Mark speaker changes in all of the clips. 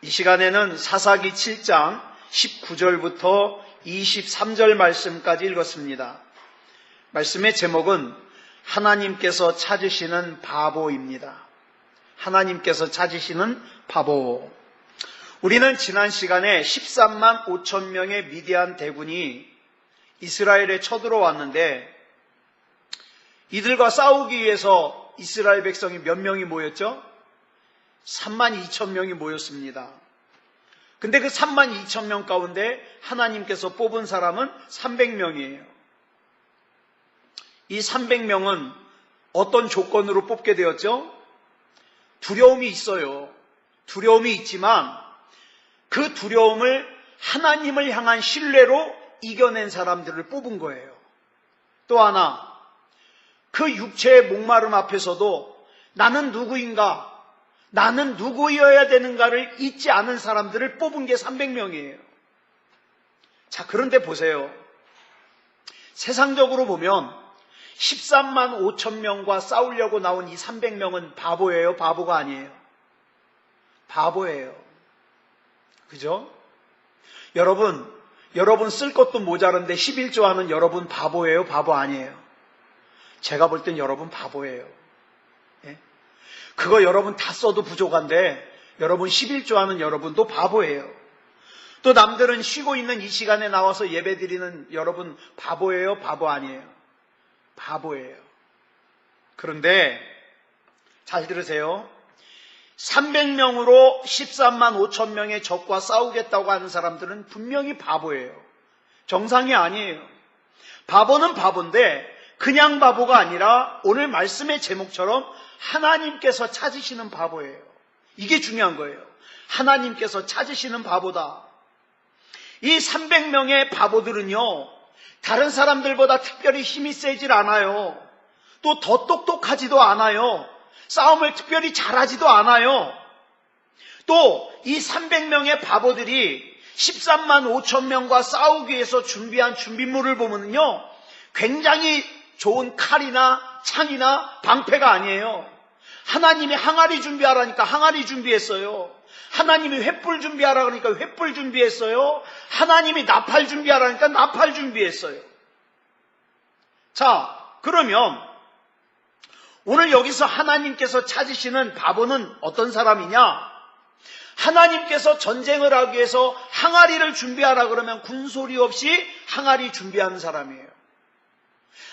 Speaker 1: 이 시간에는 사사기 7장 19절부터 23절 말씀까지 읽었습니다. 말씀의 제목은 하나님께서 찾으시는 바보입니다. 하나님께서 찾으시는 바보. 우리는 지난 시간에 13만 5천 명의 미디안 대군이 이스라엘에 쳐들어왔는데 이들과 싸우기 위해서 이스라엘 백성이 몇 명이 모였죠? 3만 2천 명이 모였습니다. 근데 그 3만 2천 명 가운데 하나님께서 뽑은 사람은 300명이에요. 이 300명은 어떤 조건으로 뽑게 되었죠? 두려움이 있어요. 두려움이 있지만 그 두려움을 하나님을 향한 신뢰로 이겨낸 사람들을 뽑은 거예요. 또 하나, 그 육체의 목마름 앞에서도 나는 누구인가, 나는 누구여야 되는가를 잊지 않은 사람들을 뽑은 게 300명이에요. 자, 그런데 보세요. 세상적으로 보면 13만 5천 명과 싸우려고 나온 이 300명은 바보예요? 바보가 아니에요? 바보예요. 그죠? 여러분 쓸 것도 모자른데 11조 하는 여러분 바보예요? 바보 아니에요? 제가 볼 땐 여러분 바보예요. 예? 그거 여러분 다 써도 부족한데 여러분 11조 하는 여러분도 바보예요. 또 남들은 쉬고 있는 이 시간에 나와서 예배 드리는 여러분 바보예요? 바보 아니에요? 바보예요. 그런데 잘 들으세요. 300명으로 13만 5천 명의 적과 싸우겠다고 하는 사람들은 분명히 바보예요. 정상이 아니에요. 바보는 바보인데 그냥 바보가 아니라 오늘 말씀의 제목처럼 하나님께서 찾으시는 바보예요. 이게 중요한 거예요. 하나님께서 찾으시는 바보다. 이 300명의 바보들은요, 다른 사람들보다 특별히 힘이 세질 않아요. 또 더 똑똑하지도 않아요. 싸움을 특별히 잘하지도 않아요. 또 이 300명의 바보들이 13만 5천 명과 싸우기 위해서 준비한 준비물을 보면요, 굉장히 좋은 칼이나 창이나 방패가 아니에요. 하나님이 항아리 준비하라니까 항아리 준비했어요. 하나님이 횃불 준비하라 그러니까 횃불 준비했어요. 하나님이 나팔 준비하라니까 나팔 준비했어요. 자, 그러면 오늘 여기서 하나님께서 찾으시는 바보는 어떤 사람이냐? 하나님께서 전쟁을 하기 위해서 항아리를 준비하라 그러면 군소리 없이 항아리 준비하는 사람이에요.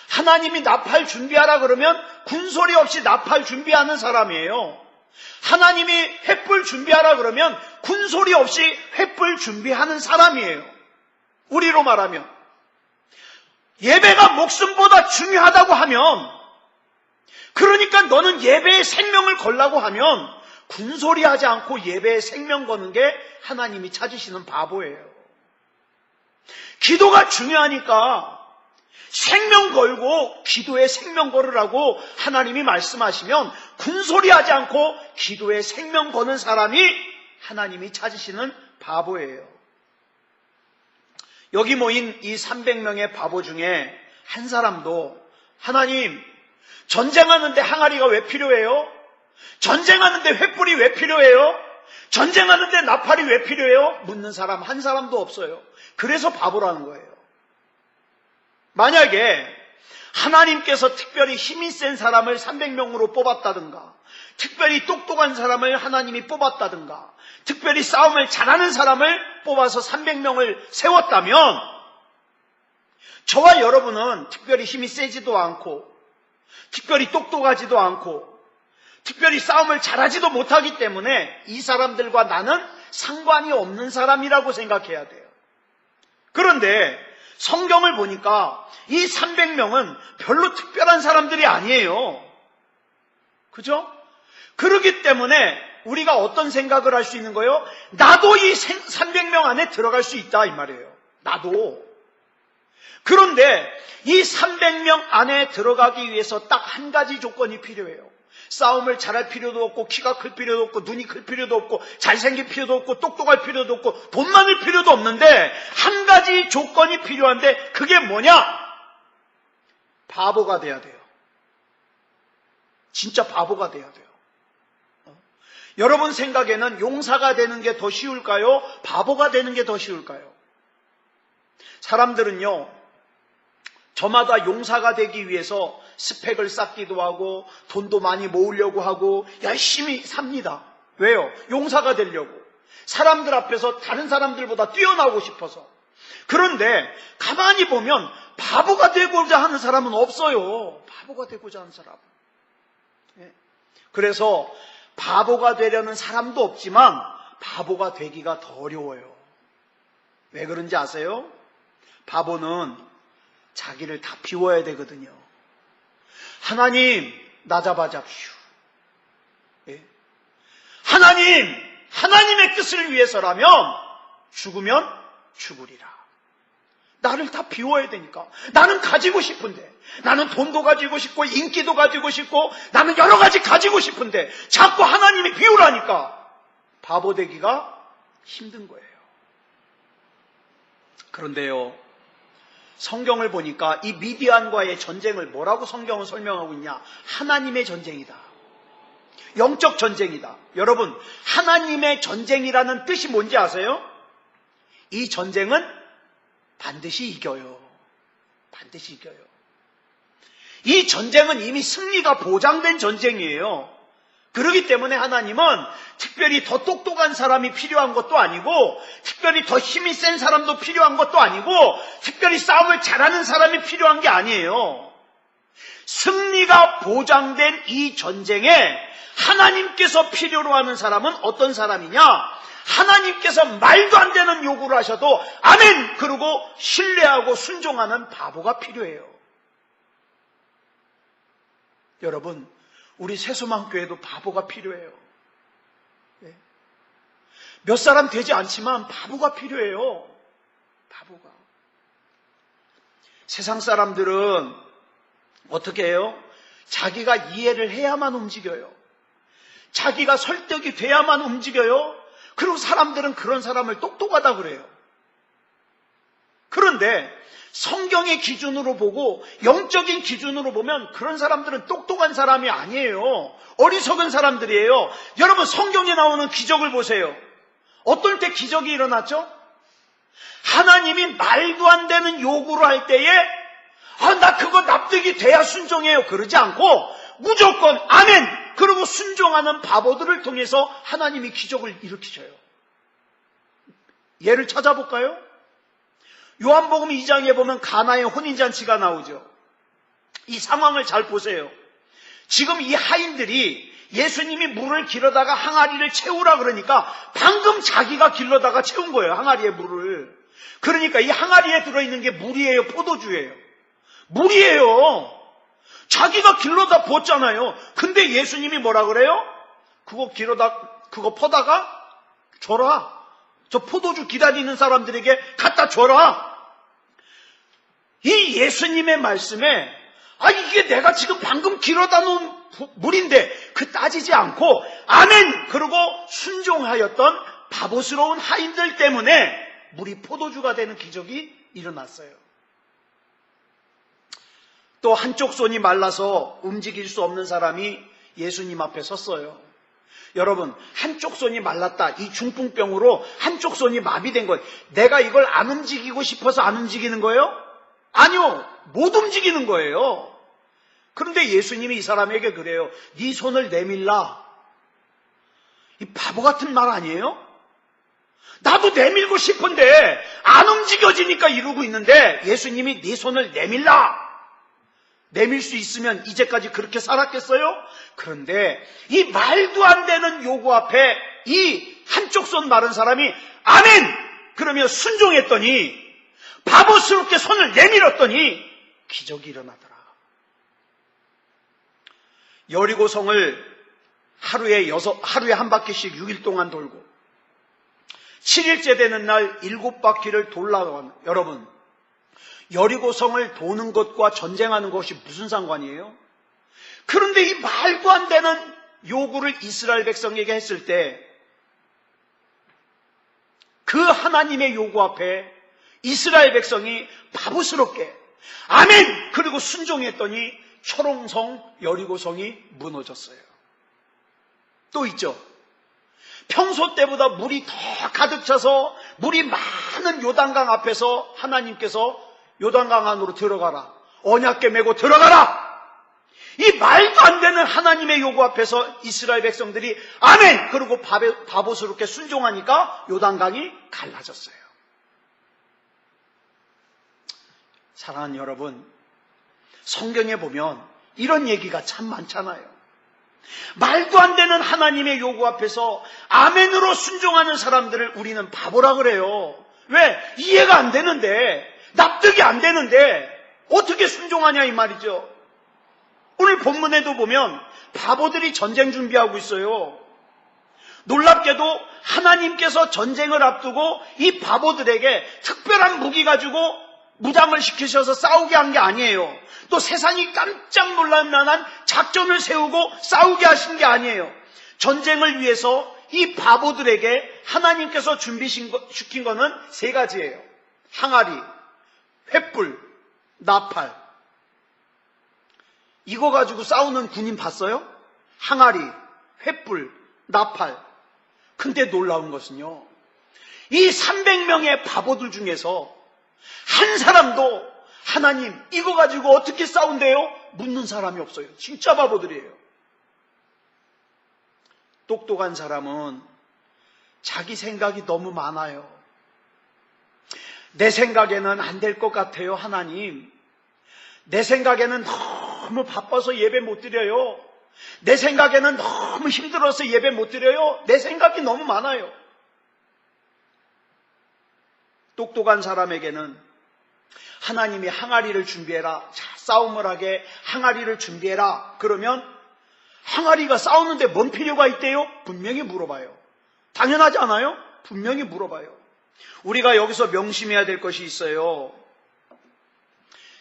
Speaker 1: 하나님이 나팔 준비하라 그러면 군소리 없이 나팔 준비하는 사람이에요. 하나님이 횃불 준비하라 그러면 군소리 없이 횃불 준비하는 사람이에요. 우리로 말하면 예배가 목숨보다 중요하다고 하면, 그러니까 너는 예배에 생명을 걸라고 하면 군소리 하지 않고 예배에 생명 거는 게 하나님이 찾으시는 바보예요. 기도가 중요하니까 생명 걸고 기도에 생명 걸으라고 하나님이 말씀하시면 군소리 하지 않고 기도에 생명 거는 사람이 하나님이 찾으시는 바보예요. 여기 모인 이 300명의 바보 중에 한 사람도 하나님, 전쟁하는데 항아리가 왜 필요해요? 전쟁하는데 횃불이 왜 필요해요? 전쟁하는데 나팔이 왜 필요해요? 묻는 사람 한 사람도 없어요. 그래서 바보라는 거예요. 만약에 하나님께서 특별히 힘이 센 사람을 300명으로 뽑았다든가, 특별히 똑똑한 사람을 하나님이 뽑았다든가, 특별히 싸움을 잘하는 사람을 뽑아서 300명을 세웠다면 저와 여러분은 특별히 힘이 세지도 않고 특별히 똑똑하지도 않고 특별히 싸움을 잘하지도 못하기 때문에 이 사람들과 나는 상관이 없는 사람이라고 생각해야 돼요. 그런데 성경을 보니까 이 300명은 별로 특별한 사람들이 아니에요. 그죠? 그렇기 때문에 우리가 어떤 생각을 할 수 있는 거예요? 나도 이 300명 안에 들어갈 수 있다 이 말이에요. 나도. 그런데 이 300명 안에 들어가기 위해서 딱 한 가지 조건이 필요해요. 싸움을 잘할 필요도 없고 키가 클 필요도 없고 눈이 클 필요도 없고 잘생길 필요도 없고 똑똑할 필요도 없고 돈 많을 필요도 없는데 한 가지 조건이 필요한데 그게 뭐냐? 바보가 돼야 돼요. 진짜 바보가 돼야 돼요. 여러분 생각에는 용사가 되는 게 더 쉬울까요? 바보가 되는 게 더 쉬울까요? 사람들은요, 저마다 용사가 되기 위해서 스펙을 쌓기도 하고 돈도 많이 모으려고 하고 열심히 삽니다. 왜요? 용사가 되려고. 사람들 앞에서 다른 사람들보다 뛰어나고 싶어서. 그런데 가만히 보면 바보가 되고자 하는 사람은 없어요. 바보가 되고자 하는 사람. 그래서 바보가 되려는 사람도 없지만 바보가 되기가 더 어려워요. 왜 그런지 아세요? 바보는 자기를 다 비워야 되거든요. 하나님, 나 잡아잡시오. 하나님의 뜻을 위해서라면 죽으면 죽으리라. 나를 다 비워야 되니까. 나는 가지고 싶은데, 나는 돈도 가지고 싶고 인기도 가지고 싶고 나는 여러 가지 가지고 싶은데 자꾸 하나님이 비우라니까 바보 되기가 힘든 거예요. 그런데요, 성경을 보니까 이 미디안과의 전쟁을 뭐라고 성경은 설명하고 있냐? 하나님의 전쟁이다. 영적 전쟁이다. 여러분, 하나님의 전쟁이라는 뜻이 뭔지 아세요? 이 전쟁은 반드시 이겨요. 반드시 이겨요. 이 전쟁은 이미 승리가 보장된 전쟁이에요. 그렇기 때문에 하나님은 특별히 더 똑똑한 사람이 필요한 것도 아니고, 특별히 더 힘이 센 사람도 필요한 것도 아니고, 특별히 싸움을 잘하는 사람이 필요한 게 아니에요. 승리가 보장된 이 전쟁에 하나님께서 필요로 하는 사람은 어떤 사람이냐? 하나님께서 말도 안 되는 요구를 하셔도 아멘! 그러고 신뢰하고 순종하는 바보가 필요해요. 여러분, 우리 새소망교회도 바보가 필요해요. 몇 사람 되지 않지만 바보가 필요해요. 바보가. 세상 사람들은 어떻게 해요? 자기가 이해를 해야만 움직여요. 자기가 설득이 돼야만 움직여요. 그리고 사람들은 그런 사람을 똑똑하다 그래요. 그런데 성경의 기준으로 보고 영적인 기준으로 보면 그런 사람들은 똑똑한 사람이 아니에요. 어리석은 사람들이에요. 여러분, 성경에 나오는 기적을 보세요. 어떨 때 기적이 일어났죠? 하나님이 말도 안 되는 요구를 할 때에 나 그거 납득이 돼야 순종해요. 그러지 않고 무조건 아멘! 그러고 순종하는 바보들을 통해서 하나님이 기적을 일으키셔요. 예를 찾아볼까요? 요한복음 2장에 보면 가나의 혼인잔치가 나오죠. 이 상황을 잘 보세요. 지금 이 하인들이 예수님이 물을 길어다가 항아리를 채우라 그러니까 방금 자기가 길러다가 채운 거예요. 항아리에 물을. 그러니까 이 항아리에 들어있는 게 물이에요? 포도주예요? 물이에요. 자기가 길러다 부었잖아요. 근데 예수님이 뭐라 그래요? 그거 퍼다가 줘라. 저 포도주 기다리는 사람들에게 갖다 줘라. 이 예수님의 말씀에 이게 내가 지금 방금 길어다 놓은 물인데 그 따지지 않고 아멘! 그러고 순종하였던 바보스러운 하인들 때문에 물이 포도주가 되는 기적이 일어났어요. 또 한쪽 손이 말라서 움직일 수 없는 사람이 예수님 앞에 섰어요. 여러분, 한쪽 손이 말랐다. 이 중풍병으로 한쪽 손이 마비된 거예요. 내가 이걸 안 움직이고 싶어서 안 움직이는 거예요? 아니요. 못 움직이는 거예요. 그런데 예수님이 이 사람에게 그래요. 네 손을 내밀라. 이 바보 같은 말 아니에요? 나도 내밀고 싶은데 안 움직여지니까 이러고 있는데 예수님이 네 손을 내밀라. 내밀 수 있으면 이제까지 그렇게 살았겠어요? 그런데 이 말도 안 되는 요구 앞에 이 한쪽 손 마른 사람이 아멘! 그러며 순종했더니 바보스럽게 손을 내밀었더니 기적이 일어나더라. 여리고성을 하루에 한 바퀴씩 6일 동안 돌고 7일째 되는 날 7바퀴를 돌아간 여러분, 여리고성을 도는 것과 전쟁하는 것이 무슨 상관이에요? 그런데 이 말도 안 되는 요구를 이스라엘 백성에게 했을 때 그 하나님의 요구 앞에 이스라엘 백성이 바보스럽게 아멘! 그리고 순종했더니 초롱성 여리고성이 무너졌어요. 또 있죠. 평소 때보다 물이 더 가득 차서 물이 많은 요단강 앞에서 하나님께서 요단강 안으로 들어가라, 언약궤 메고 들어가라, 이 말도 안 되는 하나님의 요구 앞에서 이스라엘 백성들이 아멘 그러고 바보스럽게 순종하니까 요단강이 갈라졌어요. 사랑하는 여러분, 성경에 보면 이런 얘기가 참 많잖아요. 말도 안 되는 하나님의 요구 앞에서 아멘으로 순종하는 사람들을 우리는 바보라 그래요. 왜? 이해가 안 되는데, 납득이 안 되는데 어떻게 순종하냐 이 말이죠. 오늘 본문에도 보면 바보들이 전쟁 준비하고 있어요. 놀랍게도 하나님께서 전쟁을 앞두고 이 바보들에게 특별한 무기 가지고 무장을 시키셔서 싸우게 한 게 아니에요. 또 세상이 깜짝 놀랄 만한 작전을 세우고 싸우게 하신 게 아니에요. 전쟁을 위해서 이 바보들에게 하나님께서 준비시킨 거는 세 가지예요. 항아리, 횃불, 나팔. 이거 가지고 싸우는 군인 봤어요? 항아리, 횃불, 나팔. 근데 놀라운 것은요, 이 300명의 바보들 중에서 한 사람도 하나님 이거 가지고 어떻게 싸운대요? 묻는 사람이 없어요. 진짜 바보들이에요. 똑똑한 사람은 자기 생각이 너무 많아요. 내 생각에는 안 될 것 같아요, 하나님. 내 생각에는 너무 바빠서 예배 못 드려요. 내 생각에는 너무 힘들어서 예배 못 드려요. 내 생각이 너무 많아요. 똑똑한 사람에게는 하나님이 항아리를 준비해라. 자, 싸움을 하게 항아리를 준비해라. 그러면 항아리가 싸우는데 뭔 필요가 있대요? 분명히 물어봐요. 당연하지 않아요? 분명히 물어봐요. 우리가 여기서 명심해야 될 것이 있어요.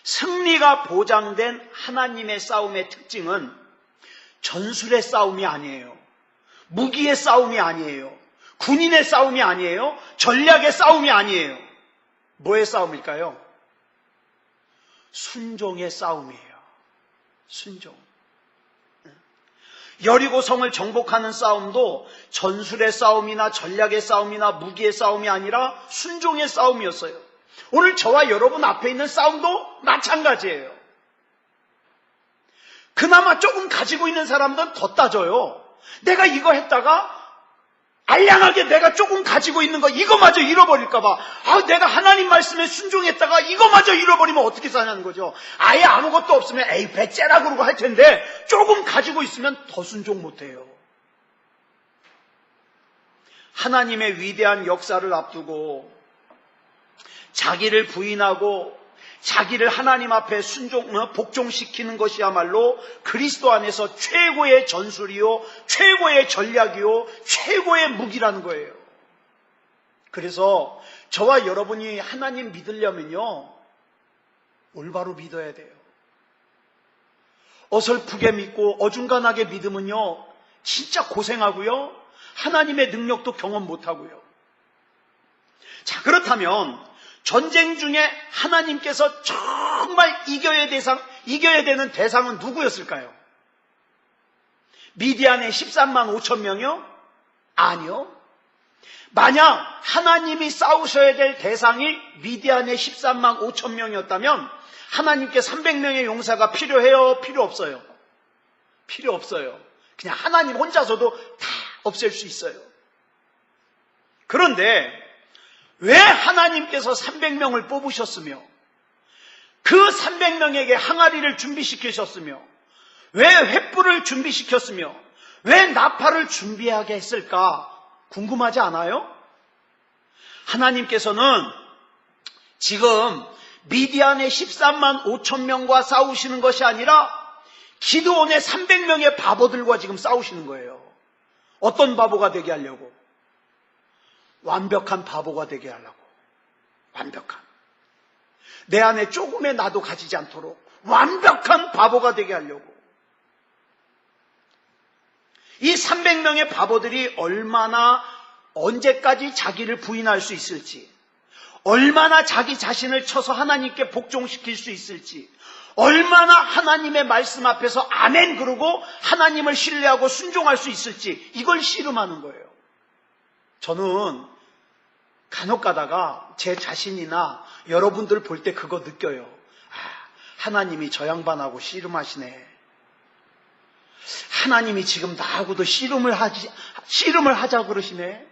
Speaker 1: 승리가 보장된 하나님의 싸움의 특징은 전술의 싸움이 아니에요. 무기의 싸움이 아니에요. 군인의 싸움이 아니에요. 전략의 싸움이 아니에요. 뭐의 싸움일까요? 순종의 싸움이에요. 순종. 여리고성을 정복하는 싸움도 전술의 싸움이나 전략의 싸움이나 무기의 싸움이 아니라 순종의 싸움이었어요. 오늘 저와 여러분 앞에 있는 싸움도 마찬가지예요. 그나마 조금 가지고 있는 사람들은 더 따져요. 내가 이거 했다가 알량하게 내가 조금 가지고 있는 거 이거마저 잃어버릴까봐, 내가 하나님 말씀에 순종했다가 이거마저 잃어버리면 어떻게 사냐는 거죠. 아예 아무것도 없으면 에이 배째라 그러고 할 텐데 조금 가지고 있으면 더 순종 못해요. 하나님의 위대한 역사를 앞두고 자기를 부인하고 자기를 하나님 앞에 복종시키는 것이야말로 그리스도 안에서 최고의 전술이요, 최고의 전략이요, 최고의 무기라는 거예요. 그래서 저와 여러분이 하나님 믿으려면요, 올바로 믿어야 돼요. 어설프게 믿고 어중간하게 믿으면요, 진짜 고생하고요, 하나님의 능력도 경험 못하고요. 자, 그렇다면 전쟁 중에 하나님께서 정말 이겨야 되는 대상은 누구였을까요? 미디안의 13만 5천 명이요? 아니요. 만약 하나님이 싸우셔야 될 대상이 미디안의 13만 5천 명이었다면 하나님께 300명의 용사가 필요해요? 필요 없어요? 필요 없어요. 그냥 하나님 혼자서도 다 없앨 수 있어요. 그런데 왜 하나님께서 300명을 뽑으셨으며 그 300명에게 항아리를 준비시키셨으며 왜 횃불을 준비시켰으며 왜 나팔을 준비하게 했을까 궁금하지 않아요? 하나님께서는 지금 미디안의 13만 5천 명과 싸우시는 것이 아니라 기드온의 300명의 바보들과 지금 싸우시는 거예요. 어떤 바보가 되게 하려고? 완벽한 바보가 되게 하려고. 완벽한. 내 안에 조금의 나도 가지지 않도록 완벽한 바보가 되게 하려고. 이 300명의 바보들이 얼마나 언제까지 자기를 부인할 수 있을지, 얼마나 자기 자신을 쳐서 하나님께 복종시킬 수 있을지, 얼마나 하나님의 말씀 앞에서 아멘 그러고 하나님을 신뢰하고 순종할 수 있을지, 이걸 씨름하는 거예요. 저는 간혹 가다가 제 자신이나 여러분들 볼 때 그거 느껴요. 하나님이 저 양반하고 씨름하시네. 하나님이 지금 나하고도 씨름을 하자 그러시네.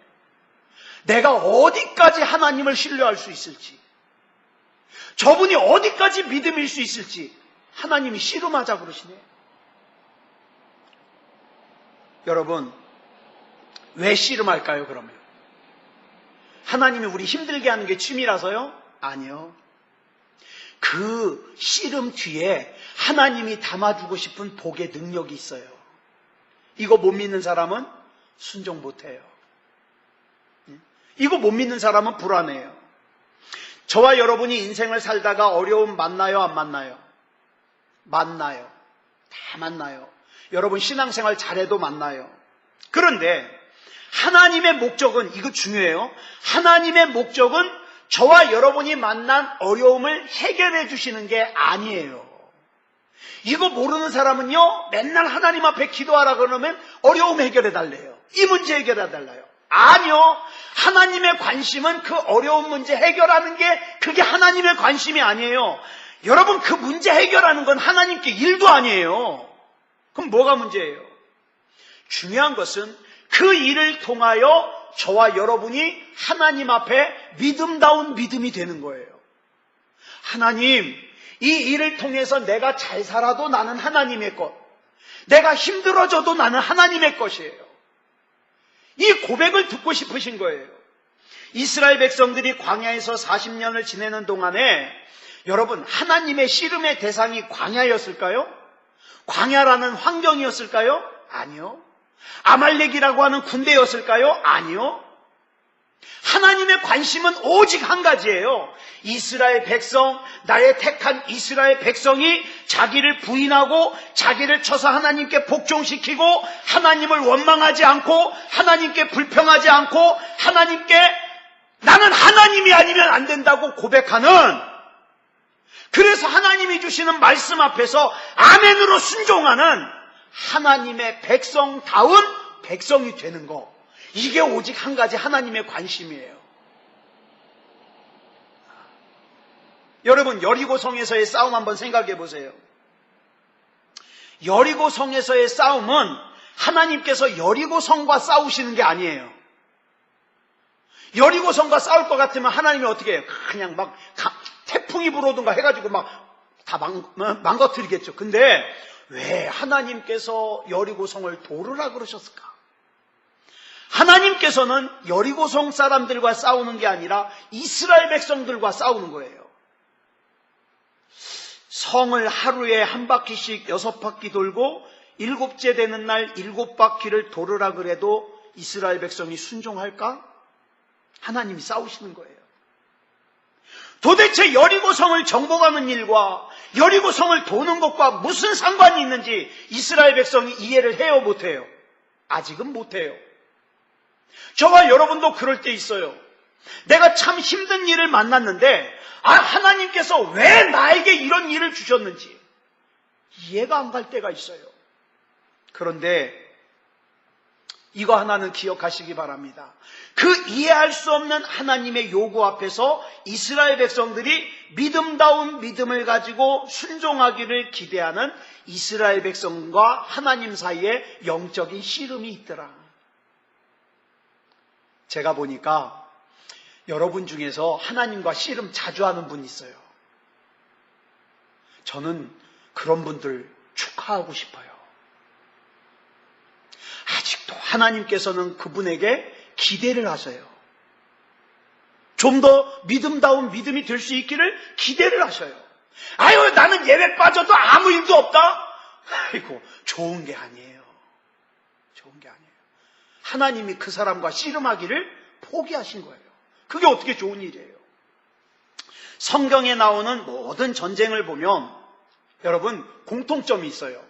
Speaker 1: 내가 어디까지 하나님을 신뢰할 수 있을지, 저분이 어디까지 믿음일 수 있을지 하나님이 씨름하자 그러시네. 여러분, 왜 씨름할까요, 그러면? 하나님이 우리 힘들게 하는 게 취미라서요? 아니요. 그 씨름 뒤에 하나님이 담아주고 싶은 복의 능력이 있어요. 이거 못 믿는 사람은 순종 못해요. 이거 못 믿는 사람은 불안해요. 저와 여러분이 인생을 살다가 어려움 만나요, 안 만나요? 만나요. 다 만나요. 여러분 신앙생활 잘해도 만나요. 그런데 하나님의 목적은, 이거 중요해요. 하나님의 목적은 저와 여러분이 만난 어려움을 해결해 주시는 게 아니에요. 이거 모르는 사람은요, 맨날 하나님 앞에 기도하라 그러면 어려움 해결해 달래요. 이 문제 해결해 달라요. 아니요. 하나님의 관심은 그 어려운 문제 해결하는 게, 그게 하나님의 관심이 아니에요. 여러분, 그 문제 해결하는 건 하나님께 일도 아니에요. 그럼 뭐가 문제예요? 중요한 것은 그 일을 통하여 저와 여러분이 하나님 앞에 믿음다운 믿음이 되는 거예요. 하나님, 이 일을 통해서 내가 잘 살아도 나는 하나님의 것, 내가 힘들어져도 나는 하나님의 것이에요. 이 고백을 듣고 싶으신 거예요. 이스라엘 백성들이 광야에서 40년을 지내는 동안에 여러분, 하나님의 씨름의 대상이 광야였을까요? 광야라는 환경이었을까요? 아니요. 아말렉이라고 하는 군대였을까요? 아니요. 하나님의 관심은 오직 한 가지예요. 이스라엘 백성, 나의 택한 이스라엘 백성이 자기를 부인하고 자기를 쳐서 하나님께 복종시키고 하나님을 원망하지 않고 하나님께 불평하지 않고 하나님께 나는 하나님이 아니면 안 된다고 고백하는, 그래서 하나님이 주시는 말씀 앞에서 아멘으로 순종하는 하나님의 백성다운 백성이 되는 거, 이게 오직 한 가지 하나님의 관심이에요. 여러분, 여리고성에서의 싸움 한번 생각해 보세요. 여리고성에서의 싸움은 하나님께서 여리고성과 싸우시는 게 아니에요. 여리고성과 싸울 것 같으면 하나님이 어떻게 해요? 그냥 막 태풍이 불어오든가 해가지고 막 다 망가뜨리겠죠. 근데 왜 하나님께서 여리고성을 도르라 그러셨을까? 하나님께서는 여리고성 사람들과 싸우는 게 아니라 이스라엘 백성들과 싸우는 거예요. 성을 하루에 한 바퀴씩 6바퀴 돌고 7째 되는 날 7바퀴를 도르라 그래도 이스라엘 백성이 순종할까? 하나님이 싸우시는 거예요. 도대체 여리고성을 정복하는 일과 여리고성을 도는 것과 무슨 상관이 있는지 이스라엘 백성이 이해를 해요, 못해요? 아직은 못해요. 저와 여러분도 그럴 때 있어요. 내가 참 힘든 일을 만났는데 하나님께서 왜 나에게 이런 일을 주셨는지 이해가 안 갈 때가 있어요. 그런데 이거 하나는 기억하시기 바랍니다. 그 이해할 수 없는 하나님의 요구 앞에서 이스라엘 백성들이 믿음다운 믿음을 가지고 순종하기를 기대하는 이스라엘 백성과 하나님 사이에 영적인 씨름이 있더라. 제가 보니까 여러분 중에서 하나님과 씨름 자주 하는 분이 있어요. 저는 그런 분들 축하하고 싶어요. 아직도 하나님께서는 그분에게 기대를 하세요. 좀 더 믿음다운 믿음이 될 수 있기를 기대를 하셔요. 아유, 나는 예배 빠져도 아무 일도 없다? 아이고, 좋은 게 아니에요. 좋은 게 아니에요. 하나님이 그 사람과 씨름하기를 포기하신 거예요. 그게 어떻게 좋은 일이에요? 성경에 나오는 모든 전쟁을 보면 여러분 공통점이 있어요.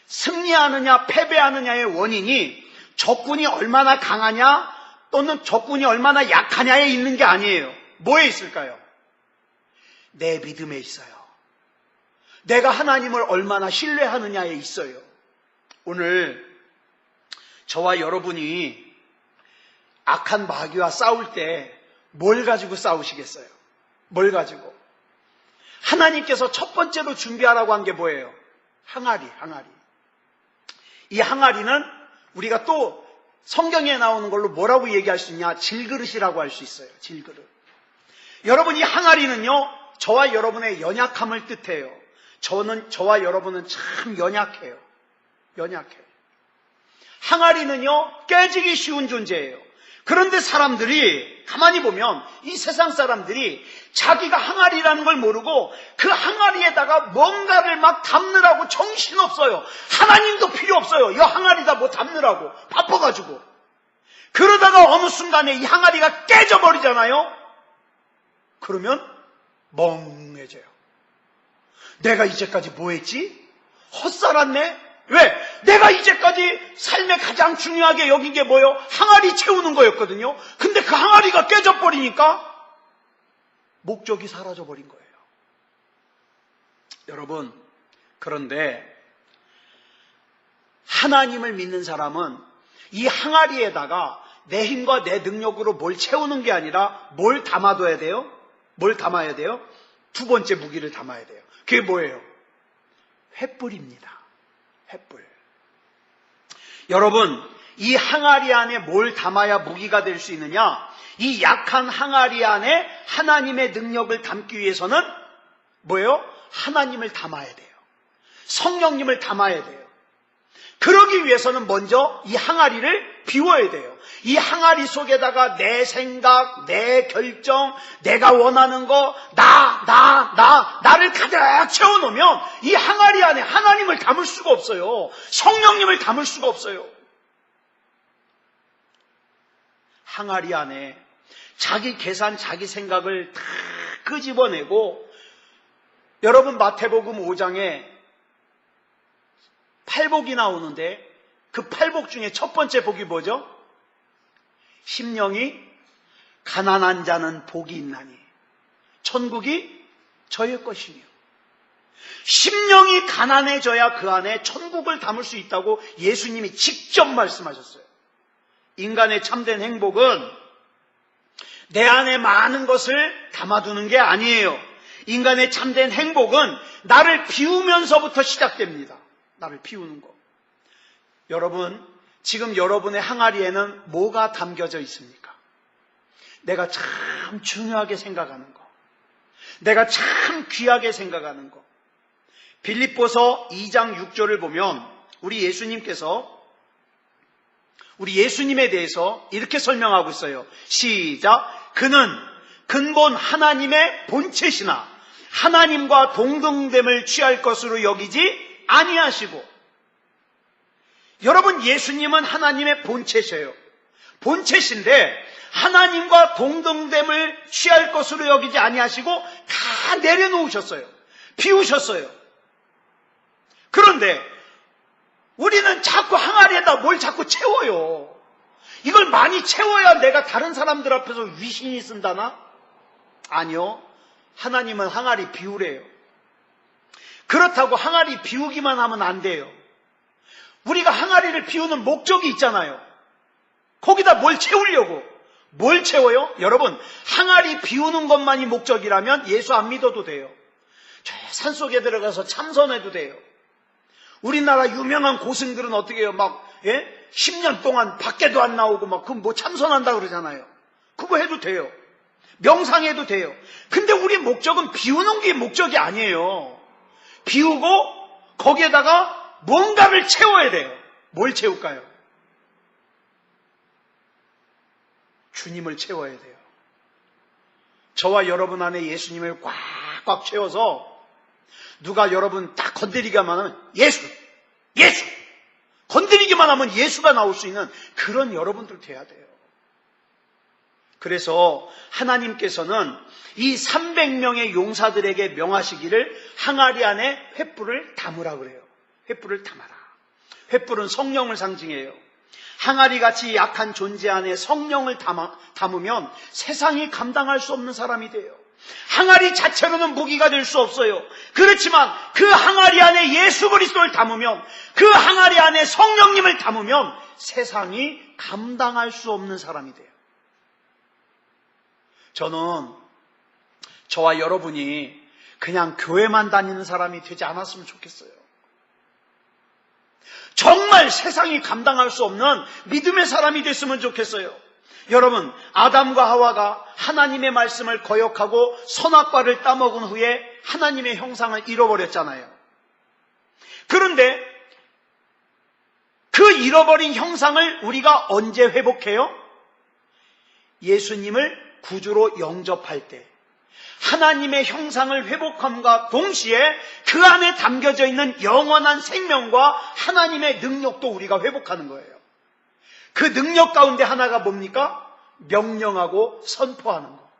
Speaker 1: 승리하느냐 패배하느냐의 원인이 적군이 얼마나 강하냐 또는 적군이 얼마나 약하냐에 있는 게 아니에요. 뭐에 있을까요? 내 믿음에 있어요. 내가 하나님을 얼마나 신뢰하느냐에 있어요. 오늘 저와 여러분이 악한 마귀와 싸울 때 뭘 가지고 싸우시겠어요? 뭘 가지고? 하나님께서 첫 번째로 준비하라고 한 게 뭐예요? 항아리. 이 항아리는 우리가 또 성경에 나오는 걸로 뭐라고 얘기할 수 있냐? 질그릇이라고 할 수 있어요. 질그릇. 여러분, 이 항아리는요, 저와 여러분의 연약함을 뜻해요. 저와 여러분은 참 연약해요. 항아리는요, 깨지기 쉬운 존재예요. 그런데 사람들이 가만히 보면 이 세상 사람들이 자기가 항아리라는 걸 모르고 그 항아리에다가 뭔가를 막 담느라고 정신없어요. 하나님도 필요 없어요. 이 항아리다 뭐 담느라고 바빠가지고. 그러다가 어느 순간에 이 항아리가 깨져버리잖아요. 그러면 멍해져요. 내가 이제까지 뭐 했지? 헛살았네? 왜? 내가 이제까지 삶에 가장 중요하게 여긴 게 뭐예요? 항아리 채우는 거였거든요. 근데 그 항아리가 깨져버리니까 목적이 사라져버린 거예요. 여러분, 그런데 하나님을 믿는 사람은 이 항아리에다가 내 힘과 내 능력으로 뭘 채우는 게 아니라 뭘 담아둬야 돼요? 뭘 담아야 돼요? 두 번째 무기를 담아야 돼요. 그게 뭐예요? 횃불입니다. 횃불. 여러분, 이 항아리 안에 뭘 담아야 무기가 될 수 있느냐? 이 약한 항아리 안에 하나님의 능력을 담기 위해서는 뭐예요? 하나님을 담아야 돼요. 성령님을 담아야 돼요. 그러기 위해서는 먼저 이 항아리를 비워야 돼요. 이 항아리 속에다가 내 생각, 내 결정, 내가 원하는 거, 나를 가득 채워놓으면 이 항아리 안에 하나님을 담을 수가 없어요. 성령님을 담을 수가 없어요. 항아리 안에 자기 계산, 자기 생각을 다 끄집어내고, 여러분 마태복음 5장에 팔복이 나오는데 그 팔복 중에 첫 번째 복이 뭐죠? 심령이 가난한 자는 복이 있나니 천국이 저의 것이며. 심령이 가난해져야 그 안에 천국을 담을 수 있다고 예수님이 직접 말씀하셨어요. 인간의 참된 행복은 내 안에 많은 것을 담아두는 게 아니에요. 인간의 참된 행복은 나를 비우면서부터 시작됩니다. 나를 비우는 거. 여러분, 지금 여러분의 항아리에는 뭐가 담겨져 있습니까? 내가 참 중요하게 생각하는 거, 내가 참 귀하게 생각하는 거. 빌립보서 2장 6절을 보면 우리 예수님에 대해서 이렇게 설명하고 있어요. 시작. 그는 근본 하나님의 본체시나 하나님과 동등됨을 취할 것으로 여기지 아니하시고. 여러분, 예수님은 하나님의 본체셔요. 본체신데 하나님과 동등됨을 취할 것으로 여기지 아니하시고 다 내려놓으셨어요. 비우셨어요. 그런데 우리는 자꾸 항아리에다 뭘 자꾸 채워요. 이걸 많이 채워야 내가 다른 사람들 앞에서 위신이 쓴다나? 아니요. 하나님은 항아리 비우래요. 그렇다고 항아리 비우기만 하면 안 돼요. 우리가 항아리를 비우는 목적이 있잖아요. 거기다 뭘 채우려고. 뭘 채워요? 여러분, 항아리 비우는 것만이 목적이라면 예수 안 믿어도 돼요. 저 산속에 들어가서 참선해도 돼요. 우리나라 유명한 고승들은 어떻게 해요? 10년 동안 밖에도 안 나오고 그럼 뭐 참선한다 그러잖아요. 그거 해도 돼요. 명상해도 돼요. 근데 우리 목적은 비우는 게 목적이 아니에요. 비우고 거기에다가 뭔가를 채워야 돼요. 뭘 채울까요? 주님을 채워야 돼요. 저와 여러분 안에 예수님을 꽉꽉 채워서 누가 여러분 딱 건드리기만 하면 예수! 건드리기만 하면 예수가 나올 수 있는 그런 여러분들 돼야 돼요. 그래서 하나님께서는 이 300명의 용사들에게 명하시기를 항아리 안에 횃불을 담으라 그래요. 횃불을 담아라. 횃불은 성령을 상징해요. 항아리같이 약한 존재 안에 성령을 담으면 세상이 감당할 수 없는 사람이 돼요. 항아리 자체로는 무기가 될 수 없어요. 그렇지만 그 항아리 안에 예수 그리스도를 담으면, 그 항아리 안에 성령님을 담으면 세상이 감당할 수 없는 사람이 돼요. 저는 저와 여러분이 그냥 교회만 다니는 사람이 되지 않았으면 좋겠어요. 정말 세상이 감당할 수 없는 믿음의 사람이 됐으면 좋겠어요. 여러분, 아담과 하와가 하나님의 말씀을 거역하고 선악과를 따먹은 후에 하나님의 형상을 잃어버렸잖아요. 그런데 그 잃어버린 형상을 우리가 언제 회복해요? 예수님을 구주로 영접할 때 하나님의 형상을 회복함과 동시에 그 안에 담겨져 있는 영원한 생명과 하나님의 능력도 우리가 회복하는 거예요. 그 능력 가운데 하나가 뭡니까? 명령하고 선포하는 거.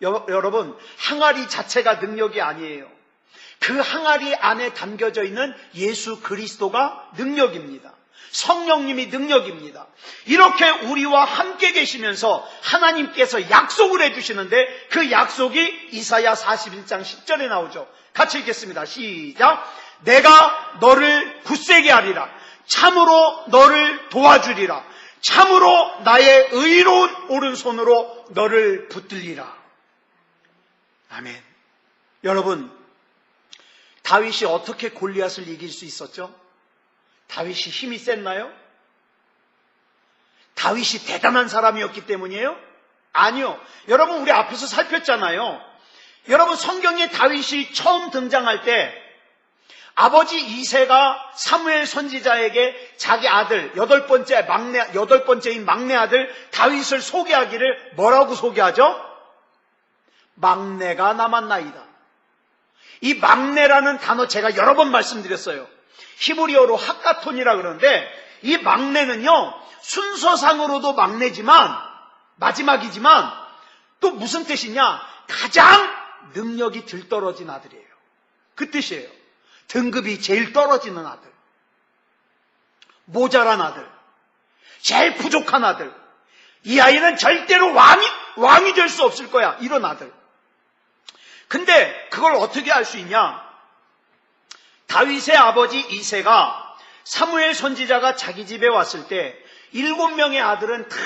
Speaker 1: 여러분, 항아리 자체가 능력이 아니에요. 그 항아리 안에 담겨져 있는 예수 그리스도가 능력입니다. 성령님이 능력입니다. 이렇게 우리와 함께 계시면서 하나님께서 약속을 해주시는데 그 약속이 이사야 41장 10절에 나오죠. 같이 읽겠습니다. 시작. 내가 너를 굳세게 하리라. 참으로 너를 도와주리라. 참으로 나의 의로운 오른손으로 너를 붙들리라. 아멘. 여러분, 다윗이 어떻게 골리앗을 이길 수 있었죠? 다윗이 힘이 셌나요? 다윗이 대단한 사람이었기 때문이에요? 아니요. 여러분, 우리 앞에서 살폈잖아요. 여러분, 성경에 다윗이 처음 등장할 때 아버지 이새가 사무엘 선지자에게 자기 아들, 여덟 번째인 막내 아들 다윗을 소개하기를 뭐라고 소개하죠? 막내가 남았나이다. 이 막내라는 단어 제가 여러 번 말씀드렸어요. 히브리어로 하카톤이라 그러는데 이 막내는요, 순서상으로도 막내지만 마지막이지만 또 무슨 뜻이냐? 가장 능력이 덜 떨어진 아들이에요. 그 뜻이에요. 등급이 제일 떨어지는 아들, 모자란 아들, 제일 부족한 아들. 이 아이는 절대로 왕이 될 수 없을 거야. 이런 아들. 근데 그걸 어떻게 알 수 있냐? 다윗의 아버지 이새가 사무엘 선지자가 자기 집에 왔을 때 7명의 아들은 다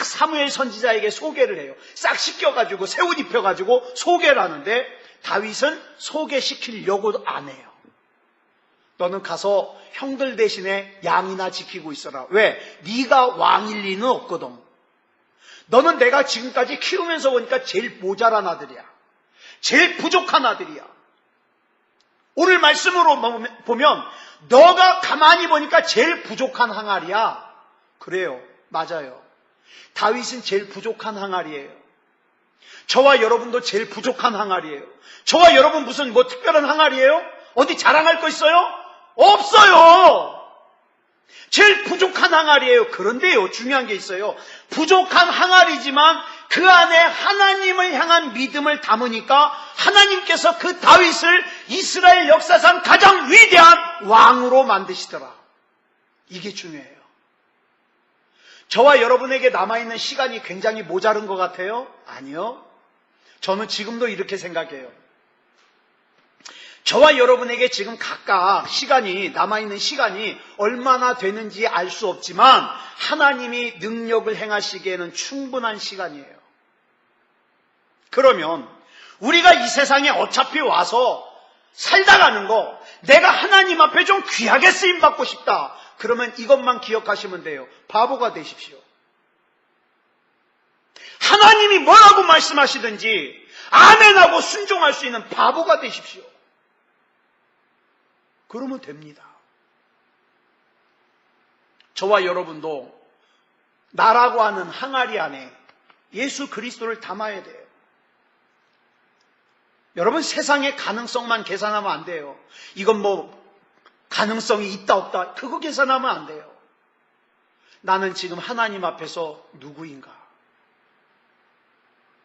Speaker 1: 사무엘 선지자에게 소개를 해요. 싹 씻겨가지고 새 옷 입혀가지고 소개를 하는데 다윗은 소개시키려고 안 해요. 너는 가서 형들 대신에 양이나 지키고 있어라. 왜? 네가 왕일 리는 없거든. 너는 내가 지금까지 키우면서 보니까 제일 모자란 아들이야. 제일 부족한 아들이야. 오늘 말씀으로 보면 너가 가만히 보니까 제일 부족한 항아리야. 그래요. 맞아요. 다윗은 제일 부족한 항아리예요. 저와 여러분도 제일 부족한 항아리예요. 저와 여러분 무슨 특별한 항아리예요? 어디 자랑할 거 있어요? 없어요. 제일 부족한 항아리예요. 그런데요, 중요한 게 있어요. 부족한 항아리지만 그 안에 하나님을 향한 믿음을 담으니까 하나님께서 그 다윗을 이스라엘 역사상 가장 위대한 왕으로 만드시더라. 이게 중요해요. 저와 여러분에게 남아있는 시간이 굉장히 모자른 것 같아요? 아니요. 저는 지금도 이렇게 생각해요. 저와 여러분에게 지금 각각 남아있는 시간이 얼마나 되는지 알 수 없지만 하나님이 능력을 행하시기에는 충분한 시간이에요. 그러면 우리가 이 세상에 어차피 와서 살다 가는 거, 내가 하나님 앞에 좀 귀하게 쓰임받고 싶다. 그러면 이것만 기억하시면 돼요. 바보가 되십시오. 하나님이 뭐라고 말씀하시든지 아멘하고 순종할 수 있는 바보가 되십시오. 그러면 됩니다. 저와 여러분도 나라고 하는 항아리 안에 예수 그리스도를 담아야 돼요. 여러분, 세상의 가능성만 계산하면 안 돼요. 이건 가능성이 있다 없다 그거 계산하면 안 돼요. 나는 지금 하나님 앞에서 누구인가?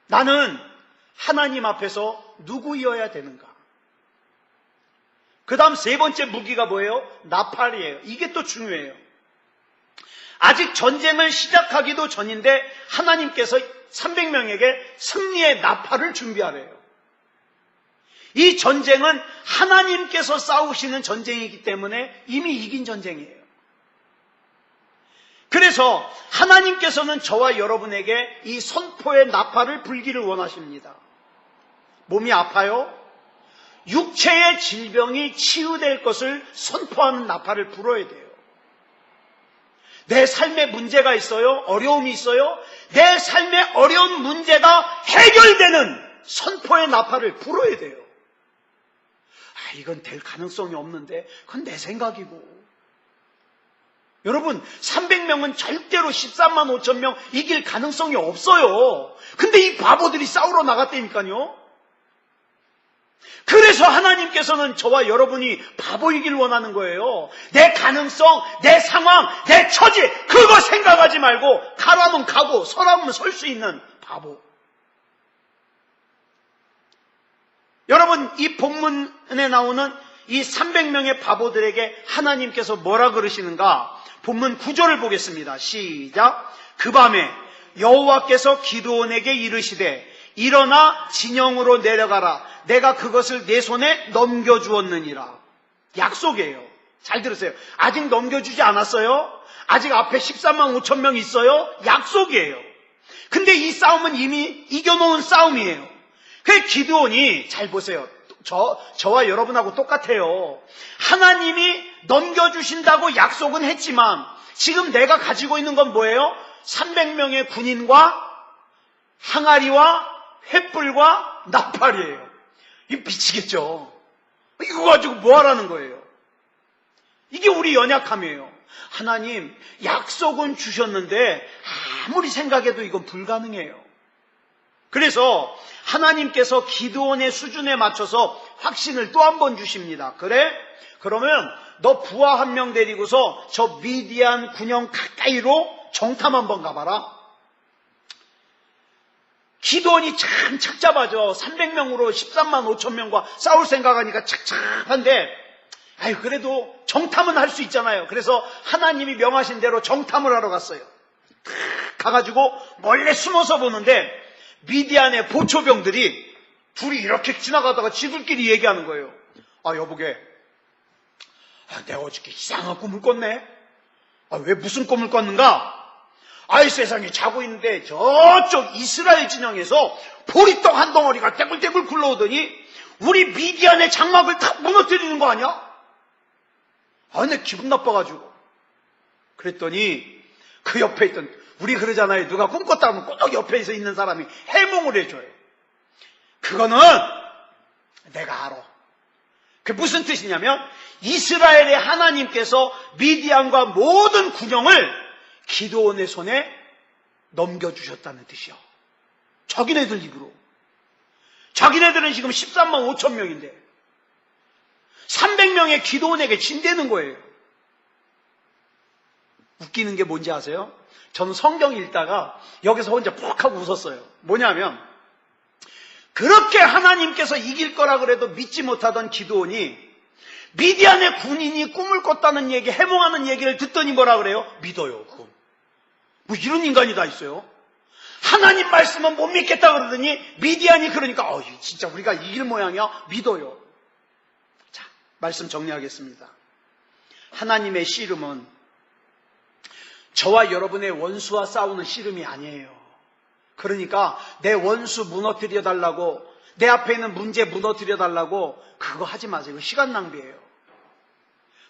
Speaker 1: 나는 하나님 앞에서 누구이어야 되는가? 그 다음 세 번째 무기가 뭐예요? 나팔이에요. 이게 또 중요해요. 아직 전쟁을 시작하기도 전인데 하나님께서 300명에게 승리의 나팔을 준비하래요. 이 전쟁은 하나님께서 싸우시는 전쟁이기 때문에 이미 이긴 전쟁이에요. 그래서 하나님께서는 저와 여러분에게 이 선포의 나팔을 불기를 원하십니다. 몸이 아파요? 육체의 질병이 치유될 것을 선포하는 나팔을 불어야 돼요. 내 삶에 문제가 있어요? 어려움이 있어요? 내 삶의 어려운 문제가 해결되는 선포의 나팔을 불어야 돼요. 이건 될 가능성이 없는데 그건 내 생각이고. 여러분, 300명은 절대로 13만 5천 명 이길 가능성이 없어요. 근데 이 바보들이 싸우러 나갔다니까요. 그래서 하나님께서는 저와 여러분이 바보이길 원하는 거예요. 내 가능성, 내 상황, 내 처지 그거 생각하지 말고 가라면 가고 서라면 설 수 있는 바보. 여러분, 이 본문에 나오는 이 300명의 바보들에게 하나님께서 뭐라 그러시는가? 본문 9절을 보겠습니다. 시작. 그 밤에 여호와께서 기드온에게 이르시되 일어나 진영으로 내려가라. 내가 그것을 내 손에 넘겨주었느니라. 약속이에요. 잘 들으세요. 아직 넘겨주지 않았어요. 아직 앞에 13만 5천 명 있어요. 약속이에요. 근데 이 싸움은 이미 이겨놓은 싸움이에요. 그래서 기드온이, 잘 보세요. 저와 여러분하고 똑같아요. 하나님이 넘겨주신다고 약속은 했지만 지금 내가 가지고 있는 건 뭐예요? 300명의 군인과 항아리와 횃불과 나팔이에요. 이거 미치겠죠? 이거 가지고 뭐 하라는 거예요? 이게 우리 연약함이에요. 하나님, 약속은 주셨는데 아무리 생각해도 이건 불가능해요. 그래서 하나님께서 기드온의 수준에 맞춰서 확신을 또 한 번 주십니다. 그래? 그러면 너 부하 한 명 데리고서 저 미디안 군영 가까이로 정탐 한번 가봐라. 기드온이 참 착잡하죠. 300명으로 13만 5천 명과 싸울 생각하니까 착잡한데 그래도 정탐은 할 수 있잖아요. 그래서 하나님이 명하신 대로 정탐을 하러 갔어요. 가가지고 몰래 숨어서 보는데 미디안의 보초병들이 둘이 이렇게 지나가다가 지들끼리 얘기하는 거예요. 여보게, 내가 어저께 이상한 꿈을 꿨네. 왜 무슨 꿈을 꿨는가? 세상에, 자고 있는데 저쪽 이스라엘 진영에서 보리떡 한 덩어리가 떼굴떼굴 굴러오더니 우리 미디안의 장막을 다 무너뜨리는 거 아니야? 내 기분 나빠가지고. 그랬더니 그 옆에 있던, 우리 그러잖아요. 누가 꿈꿨다 하면 꼭 옆에서 있는 사람이 해몽을 해줘요. 그거는 내가 알아. 그게 무슨 뜻이냐면 이스라엘의 하나님께서 미디안과 모든 군영을 기드온의 손에 넘겨주셨다는 뜻이요. 자기네들 입으로. 자기네들은 지금 13만 5천 명인데 300명의 기드온에게 진대는 거예요. 웃기는 게 뭔지 아세요? 저는 성경 읽다가 여기서 혼자 푹 하고 웃었어요. 뭐냐면 그렇게 하나님께서 이길 거라 그래도 믿지 못하던 기드온이 미디안의 군인이 꿈을 꿨다는 얘기, 해몽하는 얘기를 듣더니 뭐라 그래요? 믿어요. 그건. 뭐 이런 인간이 다 있어요? 하나님 말씀은 못 믿겠다 그러더니 미디안이 그러니까 진짜 우리가 이길 모양이야? 믿어요. 자, 말씀 정리하겠습니다. 하나님의 씨름은 저와 여러분의 원수와 싸우는 씨름이 아니에요. 그러니까 내 원수 무너뜨려 달라고, 내 앞에 있는 문제 무너뜨려 달라고 그거 하지 마세요. 이거 시간 낭비예요.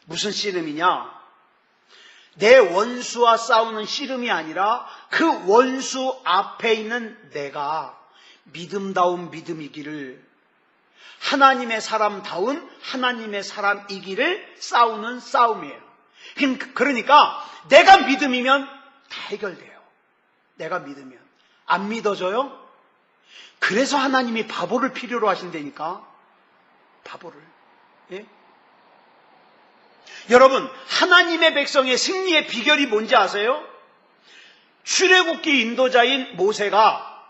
Speaker 1: 무슨 씨름이냐? 내 원수와 싸우는 씨름이 아니라 그 원수 앞에 있는 내가 믿음다운 믿음이기를, 하나님의 사람다운 하나님의 사람이기를 싸우는 싸움이에요. 그러니까 내가 믿음이면 다 해결돼요. 내가 믿으면. 안 믿어져요? 그래서 하나님이 바보를 필요로 하신다니까. 바보를. 예? 여러분, 하나님의 백성의 승리의 비결이 뭔지 아세요? 출애굽기 인도자인 모세가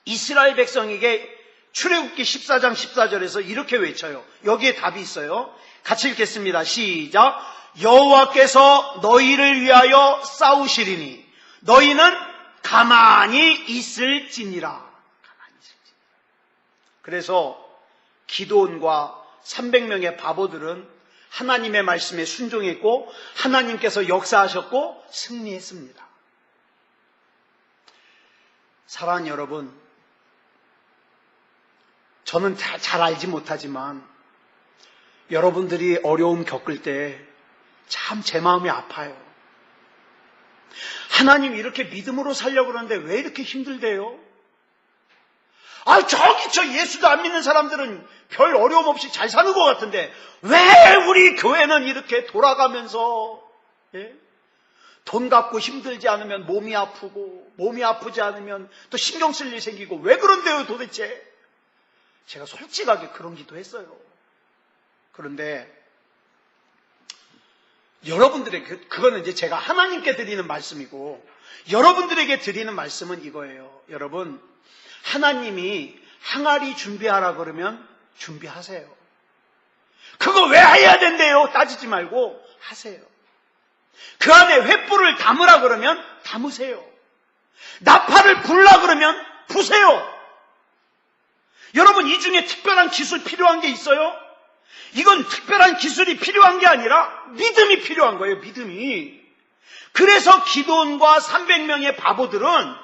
Speaker 1: 이스라엘 백성에게 출애굽기 14장 14절에서 이렇게 외쳐요. 여기에 답이 있어요. 같이 읽겠습니다. 시작. 여호와께서 너희를 위하여 싸우시리니 너희는 가만히 있을지니라. 그래서 기드온과 300명의 바보들은 하나님의 말씀에 순종했고 하나님께서 역사하셨고 승리했습니다. 사랑하는 여러분, 저는 잘 알지 못하지만 여러분들이 어려움 겪을 때 참 제 마음이 아파요. 하나님 이렇게 믿음으로 살려고 그러는데 왜 이렇게 힘들대요? 저기 저 예수도 안 믿는 사람들은 별 어려움 없이 잘 사는 것 같은데 왜 우리 교회는 이렇게 돌아가면서 돈 갖고 힘들지 않으면 몸이 아프고 몸이 아프지 않으면 또 신경 쓸 일이 생기고 왜 그런데요 도대체? 제가 솔직하게 그런 기도했어요. 그런데 여러분들에게 그거는 이제 제가 하나님께 드리는 말씀이고 여러분들에게 드리는 말씀은 이거예요. 여러분, 하나님이 항아리 준비하라 그러면 준비하세요. 그거 왜 해야 된대요? 따지지 말고 하세요. 그 안에 횃불을 담으라 그러면 담으세요. 나팔을 불라 그러면 부세요. 여러분, 이 중에 특별한 기술 필요한 게 있어요? 이건 특별한 기술이 필요한 게 아니라 믿음이 필요한 거예요. 믿음이. 그래서 기드온과 300명의 바보들은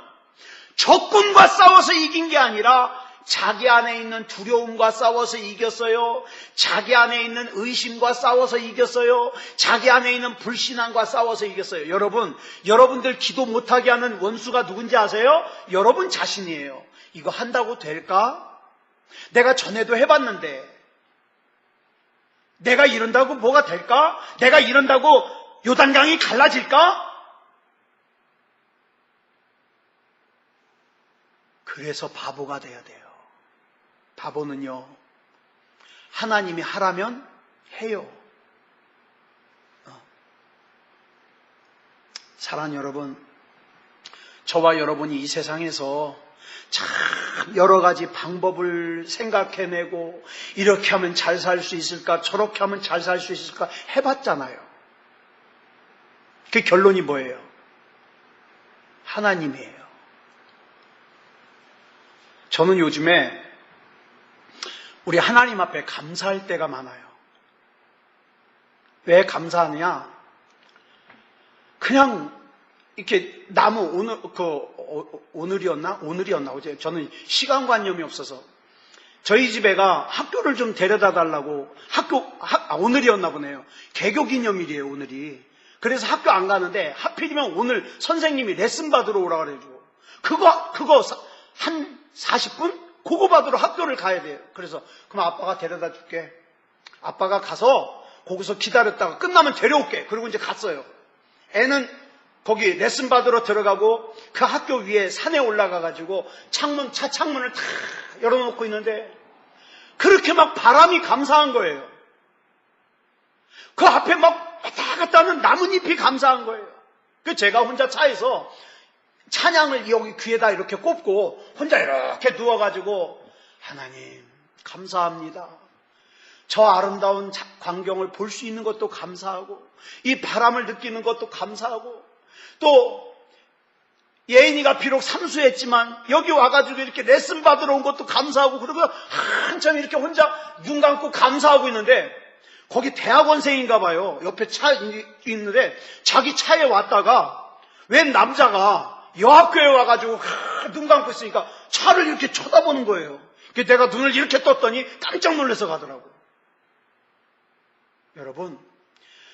Speaker 1: 적군과 싸워서 이긴 게 아니라 자기 안에 있는 두려움과 싸워서 이겼어요. 자기 안에 있는 의심과 싸워서 이겼어요. 자기 안에 있는 불신앙과 싸워서 이겼어요. 여러분들 기도 못하게 하는 원수가 누군지 아세요? 여러분 자신이에요. 이거 한다고 될까? 내가 전에도 해봤는데 내가 이런다고 뭐가 될까? 내가 이런다고 요단강이 갈라질까? 그래서 바보가 돼야 돼요. 바보는요, 하나님이 하라면 해요. 사랑하는 여러분, 저와 여러분이 이 세상에서 참 여러 가지 방법을 생각해내고 이렇게 하면 잘 살 수 있을까, 저렇게 하면 잘 살 수 있을까 해봤잖아요. 그 결론이 뭐예요? 하나님이에요. 저는 요즘에 우리 하나님 앞에 감사할 때가 많아요. 왜 감사하느냐? 그냥 이렇게 오늘이었나 어제 저는 시간관념이 없어서 저희 집 애가 학교를 좀 데려다 달라고 오늘이었나 보네요. 개교기념일이에요 오늘이. 그래서 학교 안 가는데 하필이면 오늘 선생님이 레슨 받으러 오라 그래가지고 그거 한 40분? 그거 받으러 학교를 가야 돼요. 그래서 그럼 아빠가 데려다 줄게. 아빠가 가서 거기서 기다렸다가 끝나면 데려올게. 그리고 이제 갔어요. 애는 거기 레슨 받으러 들어가고 그 학교 위에 산에 올라가가지고 차 창문을 다 열어놓고 있는데 그렇게 막 바람이 감사한 거예요. 그 앞에 막 왔다 갔다 하는 나뭇잎이 감사한 거예요. 그 제가 혼자 차에서 찬양을 여기 귀에다 이렇게 꼽고 혼자 이렇게 누워가지고 하나님 감사합니다. 저 아름다운 광경을 볼 수 있는 것도 감사하고 이 바람을 느끼는 것도 감사하고 또 예인이가 비록 삼수했지만 여기 와가지고 이렇게 레슨 받으러 온 것도 감사하고 그러고 한참 이렇게 혼자 눈 감고 감사하고 있는데 거기 대학원생인가 봐요. 옆에 차 있는데 자기 차에 왔다가 웬 남자가 여학교에 와가지고 눈 감고 있으니까 차를 이렇게 쳐다보는 거예요. 내가 눈을 이렇게 떴더니 깜짝 놀라서 가더라고요. 여러분,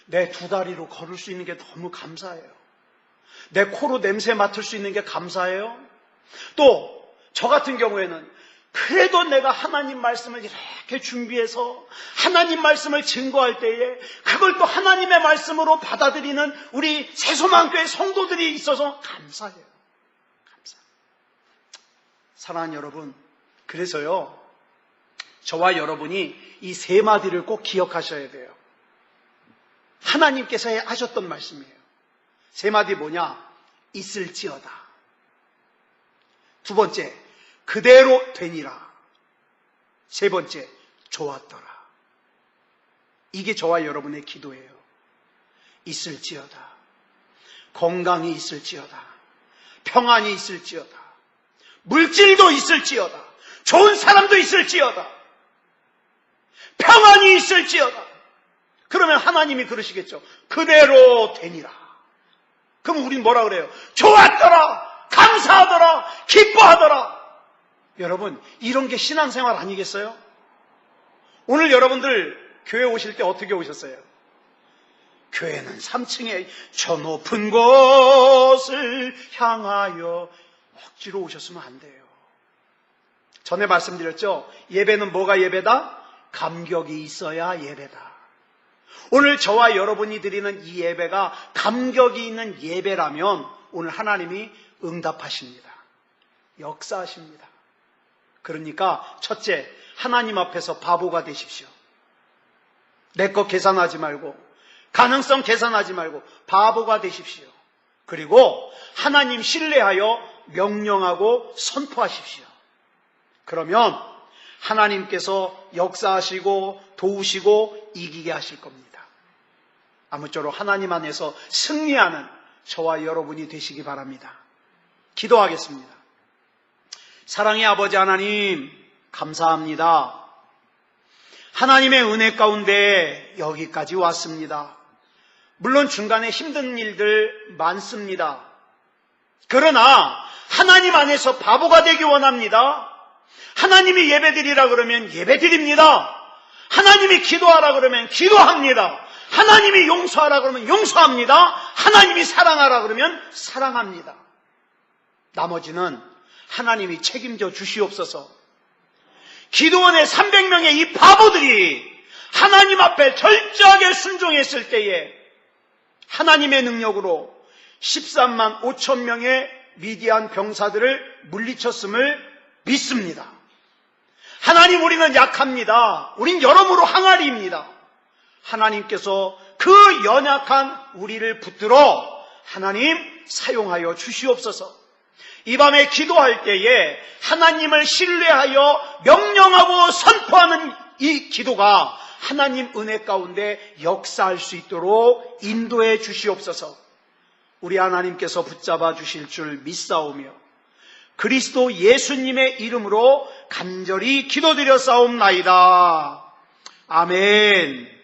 Speaker 1: 내 두 다리로 걸을 수 있는 게 너무 감사해요. 내 코로 냄새 맡을 수 있는 게 감사해요. 또 저 같은 경우에는 그래도 내가 하나님 말씀을 이렇게 준비해서 하나님 말씀을 증거할 때에 그걸 또 하나님의 말씀으로 받아들이는 우리 새소망교회 성도들이 있어서 감사해요. 감사. 사랑하는 여러분, 그래서요 저와 여러분이 이 세 마디를 꼭 기억하셔야 돼요. 하나님께서 하셨던 말씀이에요. 세 마디 뭐냐? 있을지어다. 두 번째, 그대로 되니라. 세 번째, 좋았더라. 이게 저와 여러분의 기도예요. 있을지어다. 건강이 있을지어다. 평안이 있을지어다. 물질도 있을지어다. 좋은 사람도 있을지어다. 평안이 있을지어다. 그러면 하나님이 그러시겠죠. 그대로 되니라. 그럼 우린 뭐라 그래요? 좋았더라, 감사하더라, 기뻐하더라. 여러분, 이런 게 신앙생활 아니겠어요? 오늘 여러분들 교회 오실 때 어떻게 오셨어요? 교회는 3층에 저 높은 곳을 향하여 억지로 오셨으면 안 돼요. 전에 말씀드렸죠? 예배는 뭐가 예배다? 감격이 있어야 예배다. 오늘 저와 여러분이 드리는 이 예배가 감격이 있는 예배라면 오늘 하나님이 응답하십니다. 역사하십니다. 그러니까 첫째, 하나님 앞에서 바보가 되십시오. 내 것 계산하지 말고, 가능성 계산하지 말고 바보가 되십시오. 그리고 하나님 신뢰하여 명령하고 선포하십시오. 그러면 하나님께서 역사하시고 도우시고 이기게 하실 겁니다. 아무쪼록 하나님 안에서 승리하는 저와 여러분이 되시기 바랍니다. 기도하겠습니다. 사랑의 아버지 하나님, 감사합니다. 하나님의 은혜 가운데 여기까지 왔습니다. 물론 중간에 힘든 일들 많습니다. 그러나 하나님 안에서 바보가 되기 원합니다. 하나님이 예배드리라 그러면 예배드립니다. 하나님이 기도하라 그러면 기도합니다. 하나님이 용서하라 그러면 용서합니다. 하나님이 사랑하라 그러면 사랑합니다. 나머지는 하나님이 책임져 주시옵소서. 기도원의 300명의 이 바보들이 하나님 앞에 철저하게 순종했을 때에 하나님의 능력으로 13만 5천 명의 미디안 병사들을 물리쳤음을 믿습니다. 하나님, 우리는 약합니다. 우린 여러모로 항아리입니다. 하나님께서 그 연약한 우리를 붙들어 하나님 사용하여 주시옵소서. 이 밤에 기도할 때에 하나님을 신뢰하여 명령하고 선포하는 이 기도가 하나님 은혜 가운데 역사할 수 있도록 인도해 주시옵소서. 우리 하나님께서 붙잡아 주실 줄 믿사오며 그리스도 예수님의 이름으로 간절히 기도드려 싸움나이다. 아멘.